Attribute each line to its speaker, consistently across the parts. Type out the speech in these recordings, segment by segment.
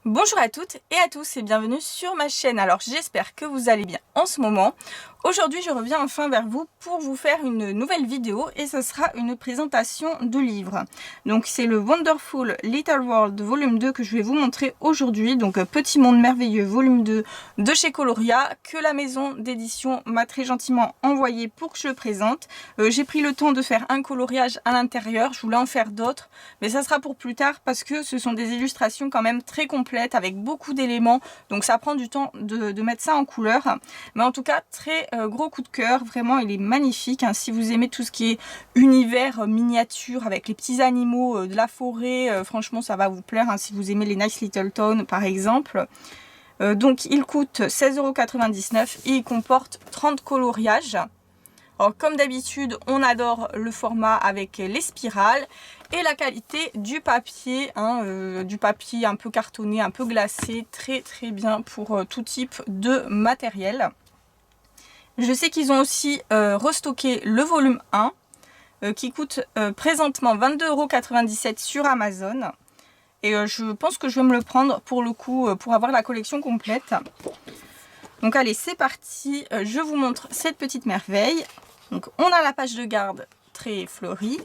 Speaker 1: Bonjour à toutes et à tous et bienvenue sur ma chaîne. Alors j'espère que vous allez bien en ce moment. Aujourd'hui je reviens enfin vers vous pour vous faire une nouvelle vidéo et ce sera une présentation de livre. Donc c'est le Wonderful Little World volume 2 que je vais vous montrer aujourd'hui. Donc Petit Monde Merveilleux volume 2 de chez Coloria que la maison d'édition m'a très gentiment envoyé pour que je le présente. J'ai pris le temps de faire un coloriage à l'intérieur, je voulais en faire d'autres mais ça sera pour plus tard parce que ce sont des illustrations quand même très complètes avec beaucoup d'éléments, donc ça prend du temps de mettre ça en couleur, mais en tout cas très gros coup de cœur, vraiment il est magnifique, hein. Si vous aimez tout ce qui est univers miniature avec les petits animaux de la forêt, franchement ça va vous plaire, hein, si vous aimez les Nice Little Town par exemple. Donc il coûte 16,99 € et il comporte 30 coloriages. Alors, comme d'habitude, on adore le format avec les spirales et la qualité du papier, hein, du papier un peu cartonné, un peu glacé, très bien pour tout type de matériel. Je sais qu'ils ont aussi restocké le volume 1 qui coûte présentement 22,97 € sur Amazon. Et je pense que je vais me le prendre pour le coup pour avoir la collection complète. Donc allez, c'est parti, je vous montre cette petite merveille. Donc on a la page de garde très fleurie.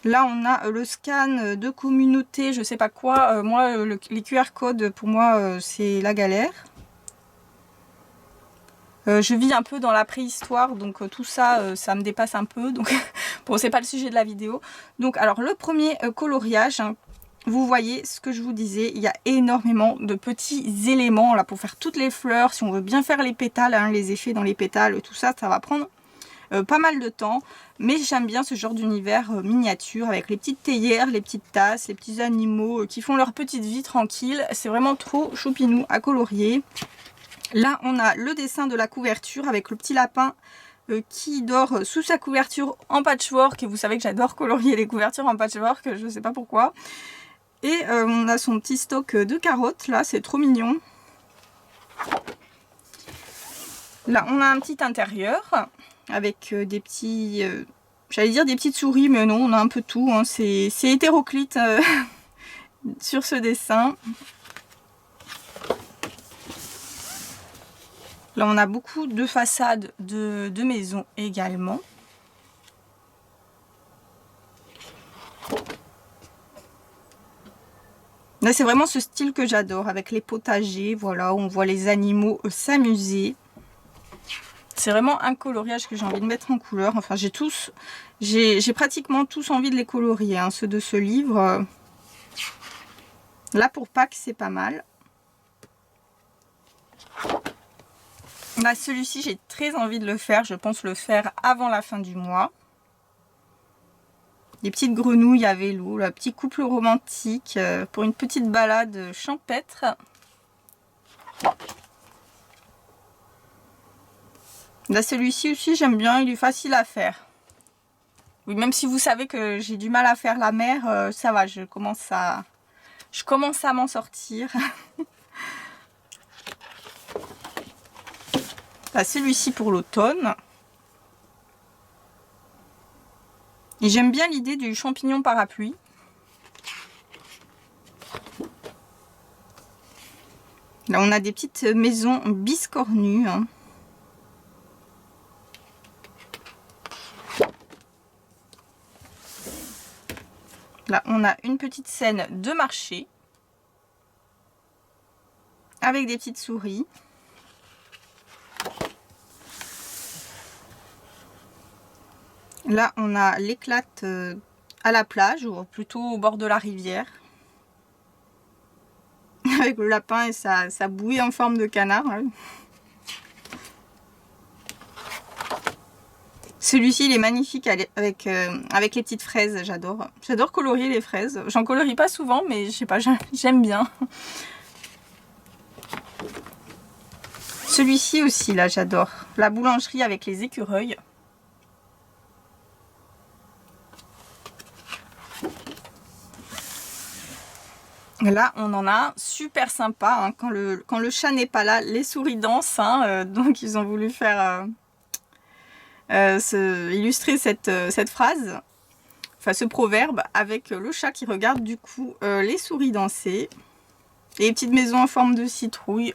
Speaker 1: Là on a le scan de communauté, je sais pas quoi. Moi les QR codes pour moi c'est la galère. Je vis un peu dans la préhistoire, donc tout ça, ça me dépasse un peu. Donc bon, c'est pas le sujet de la vidéo. Donc alors le premier coloriage, hein, vous voyez ce que je vous disais, il y a énormément de petits éléments là pour faire toutes les fleurs. Si on veut bien faire les pétales, hein, les effets dans les pétales, tout ça, ça va prendre pas mal de temps. Mais j'aime bien ce genre d'univers miniature avec les petites théières, les petites tasses, les petits animaux qui font leur petite vie tranquille. C'est vraiment trop choupinou à colorier. Là, on a le dessin de la couverture avec le petit lapin qui dort sous sa couverture en patchwork. Et vous savez que j'adore colorier les couvertures en patchwork, je ne sais pas pourquoi. Et on a son petit stock de carottes, là, c'est trop mignon. Là, on a un petit intérieur avec des petits... j'allais dire des petites souris, mais non, on a un peu tout, hein. C'est hétéroclite sur ce dessin. Là, on a beaucoup de façades de maisons également. Là, c'est vraiment ce style que j'adore, avec les potagers, voilà, où on voit les animaux s'amuser. C'est vraiment un coloriage que j'ai envie de mettre en couleur. Enfin, j'ai pratiquement tous envie de les colorier, hein, ceux de ce livre. Là, pour Pâques, c'est pas mal. Là, celui-ci, j'ai très envie de le faire. Je pense le faire avant la fin du mois. Des petites grenouilles à vélo, le petit couple romantique pour une petite balade champêtre. Là, celui-ci aussi, j'aime bien, il est facile à faire. Oui, même si vous savez que j'ai du mal à faire la mer, ça va, je commence à m'en sortir. Là, celui-ci pour l'automne. Et j'aime bien l'idée du champignon parapluie. Là, on a des petites maisons biscornues, hein. Là, on a une petite scène de marché avec des petites souris. Là, on a l'éclate à la plage, ou plutôt au bord de la rivière. Avec le lapin et sa bouée en forme de canard. Hein. Celui-ci, il est magnifique avec les petites fraises, j'adore. J'adore colorier les fraises. J'en colorie pas souvent, mais je sais pas, j'aime bien. Celui-ci aussi, là, j'adore. La boulangerie avec les écureuils. Là, on en a un super sympa. Hein. Quand le chat n'est pas là, les souris dansent. Hein. Donc, ils ont voulu faire illustrer cette phrase, enfin ce proverbe, avec le chat qui regarde du coup les souris danser. Et les petites maisons en forme de citrouille.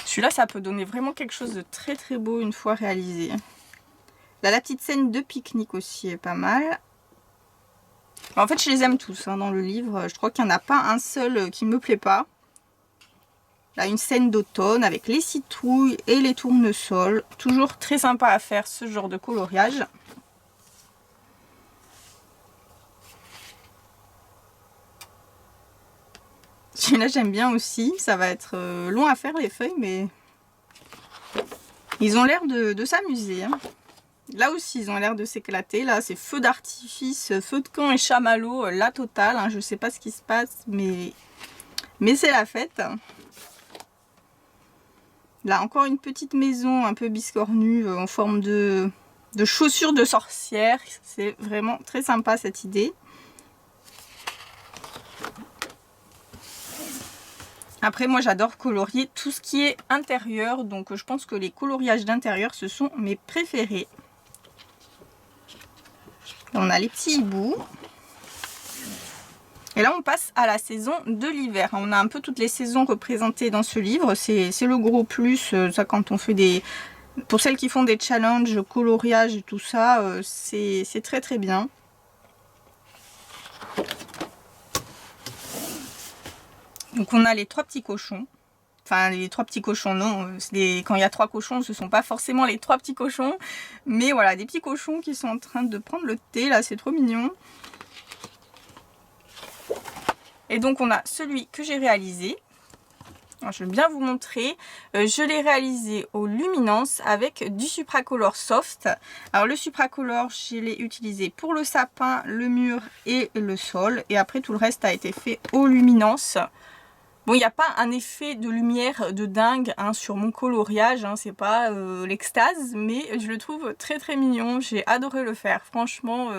Speaker 1: Celui-là, ça peut donner vraiment quelque chose de très très beau une fois réalisé. Là, la petite scène de pique-nique aussi est pas mal. En fait, je les aime tous hein, dans le livre. Je crois qu'il n'y en a pas un seul qui me plaît pas. Là, une scène d'automne avec les citrouilles et les tournesols. Toujours très sympa à faire ce genre de coloriage. Celui-là, j'aime bien aussi. Ça va être long à faire les feuilles, mais ils ont l'air de s'amuser. Hein. Là aussi, ils ont l'air de s'éclater. Là, c'est feu d'artifice, feu de camp et chamallow, la totale. Hein. Je sais pas ce qui se passe, mais c'est la fête. Là, encore une petite maison un peu biscornue en forme de chaussures de sorcière. C'est vraiment très sympa cette idée. Après, moi, j'adore colorier tout ce qui est intérieur. Donc, je pense que les coloriages d'intérieur, ce sont mes préférés. On a les petits hiboux. Et là, on passe à la saison de l'hiver. On a un peu toutes les saisons représentées dans ce livre. C'est le gros plus, ça, quand on fait des... Pour celles qui font des challenges, coloriage et tout ça, c'est très très bien. Donc on a les 3 petits cochons. Enfin, les 3 petits cochons, non. Quand il y a 3 cochons, ce ne sont pas forcément les 3 petits cochons. Mais voilà, des petits cochons qui sont en train de prendre le thé. Là, c'est trop mignon. Et donc, on a celui que j'ai réalisé. Alors, je vais bien vous montrer. Je l'ai réalisé au Luminance avec du Supracolor Soft. Alors, le Supracolor, je l'ai utilisé pour le sapin, le mur et le sol. Et après, tout le reste a été fait au Luminance. Bon, il n'y a pas un effet de lumière de dingue hein, sur mon coloriage, hein, c'est pas l'extase, mais je le trouve très très mignon, j'ai adoré le faire, franchement.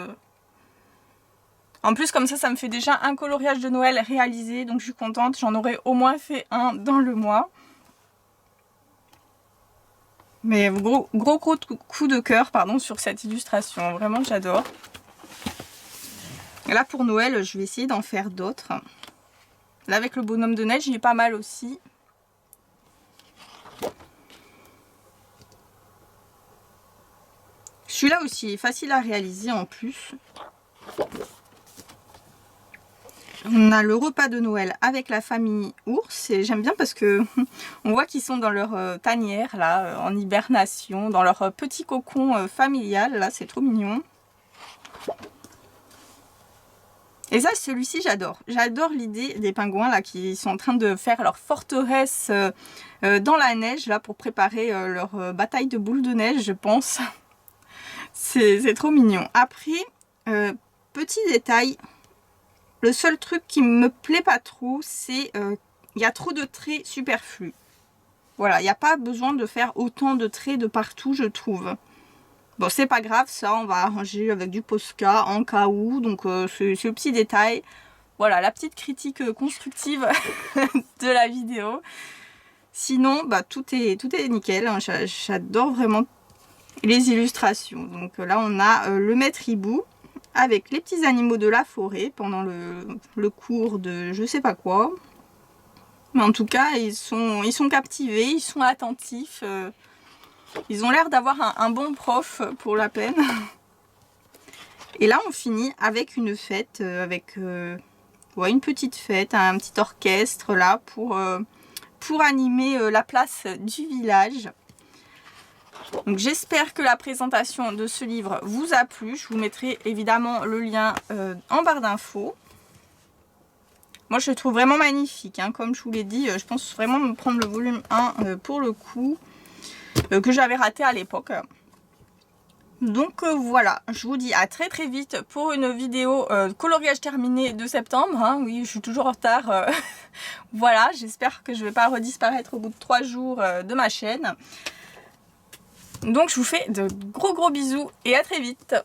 Speaker 1: En plus, comme ça me fait déjà un coloriage de Noël réalisé, donc je suis contente, j'en aurai au moins fait un dans le mois. Mais gros coup de cœur pardon, sur cette illustration, vraiment j'adore. Là pour Noël, je vais essayer d'en faire d'autres. Là, avec le bonhomme de neige, il est pas mal aussi. Celui-là aussi est facile à réaliser en plus. On a le repas de Noël avec la famille ours. Et j'aime bien parce que on voit qu'ils sont dans leur tanière, là, en hibernation, dans leur petit cocon familial. Là, c'est trop mignon. Et ça, celui-ci, j'adore. J'adore l'idée des pingouins là qui sont en train de faire leur forteresse dans la neige là pour préparer leur bataille de boules de neige, je pense. C'est trop mignon. Après, petit détail, le seul truc qui me plaît pas trop, c'est il y a trop de traits superflus. Voilà, il n'y a pas besoin de faire autant de traits de partout, je trouve. Bon, c'est pas grave, ça, on va arranger avec du Posca en cas où, donc c'est le petit détail. Voilà, la petite critique constructive de la vidéo. Sinon, bah, tout est nickel, hein. J'adore vraiment les illustrations. Donc là, on a le maître hibou avec les petits animaux de la forêt pendant le cours de je sais pas quoi. Mais en tout cas, ils sont captivés, ils sont attentifs. Ils ont l'air d'avoir un bon prof pour la peine. Et là, on finit avec une fête, avec ouais, une petite fête, un petit orchestre là pour animer la place du village. Donc j'espère que la présentation de ce livre vous a plu. Je vous mettrai évidemment le lien en barre d'infos. Moi, je le trouve vraiment magnifique. Hein. Comme je vous l'ai dit, je pense vraiment me prendre le volume 1 pour le coup. Que j'avais raté à l'époque. Donc voilà, je vous dis à très très vite pour une vidéo coloriage terminé de septembre. Hein. Oui, je suis toujours en retard. Voilà, j'espère que je ne vais pas redisparaître au bout de 3 jours de ma chaîne. Donc je vous fais de gros bisous et à très vite.